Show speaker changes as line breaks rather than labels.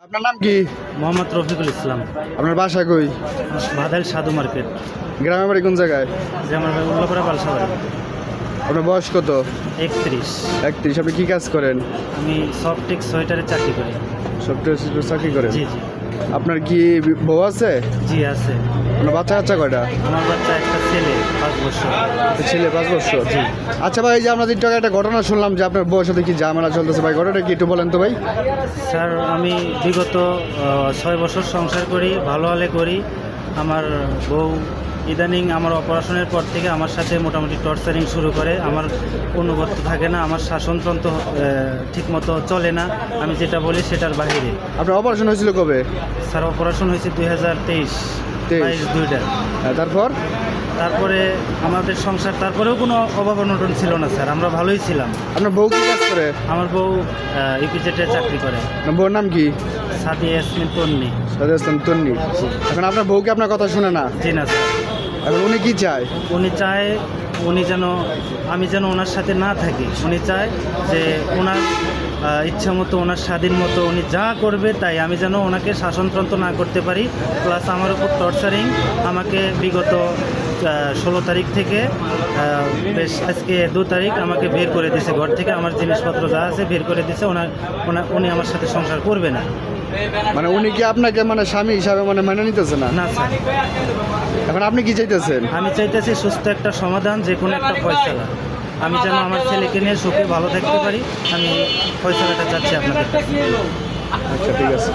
আপনার নাম কি?
মোহাম্মদ রফিকুল ইসলাম।
আপনার বাসা কই?
বাদাইল সাধু মার্কেট।
গ্রামের বাড়ি কোন জায়গায়?
যে আমার উল্লাপাড়া পালসাবাড়ি।
আপনার বয়স কত?
31।
31। আপনি কি কাজ করেন?
আমি সফটেক্স সোয়েটারে চাকরি করি।
সফটওয়্যার চাকরি করেন?
জি জি
আপনার কি বউ আছে?
জি আছে।
আপনার বাচ্চা কাচ্চা কয়টা?
আমার বাচ্চা একটা ছেলে 5 বছর।
ছেলে 5 বছর?
জি।
আচ্ছা ভাই, এই যে আমরা 3 টাকা একটা ঘটনা শুনলাম যে আপনার বউয়ের সাথে কি ঝামেলা চলতেছে, ভাই ঘটনাটা কি একটু বলেন তো ভাই।
স্যার আমি বিগত 6 বছর সংসার করি, ভালো হলে করি। আমার বউ ইদানিং আমার অপারেশনের পর থেকে আমার সাথে মোটামুটি টর্চারিং শুরু করে। আমার অনুগত্য থাকে না, আমার শাসনতন্ত্র ঠিকমতো চলে না, আমি যেটা বলি সেটার বাইরে।
আপনার অপারেশন হয়েছিল কবে?
স্যার অপারেশন হয়েছে 2023 22 দুইটা।
তারপরে
আমাদের সংসার তারপরেও কোনো অভাব অনটন ছিল না স্যার, আমরা ভালোই ছিলাম।
আপনার বউ কি কাজ করে?
আমার বউ ইপিজেটে চাকরি করে।
আপনার বউর নাম কি?
সাদিয়া ইয়াসমিন তন্নি।
সাদিয়া ইয়াসমিন তন্নি। এখন আপনার বউকে আপনার কথা শুনে না?
জি না স্যার।
এখন উনি কি চায়?
উনি চায় আমি যেন ওনার সাথে না থাকি। উনি চায় যে ওনার ইচ্ছা মতো, ওনার স্বাধীন মতো উনি যা করবে তাই, আমি যেন ওনাকে শাসনতন্ত্র না করতে পারি। প্লাস আমার উপর টর্চারিং। আমাকে বিগত 16 তারিখ থেকে বেশ আজকে 2 তারিখ আমাকে বের করে দিয়েছে ঘর থেকে। আমার জিনিসপত্র যা আছে বের করে দিয়েছে। উনি আমার সাথে সংসার করবে না।
মানে উনি কি আপনাকে মানে স্বামী হিসাবে মানে নিতেছে না?
না স্যার।
এখন আপনি কি চাইতেছেন?
আমি চাইতেছি সুস্থ একটা সমাধান, যে কোনো একটা ফয়সালা। আমি যেন আমার ছেলেকে নিয়ে সুখে ভালো থাকতে পারি, আমি ফয়সালাটা চাচ্ছি আপনাদের কাছে।
আচ্ছা ঠিক আছে।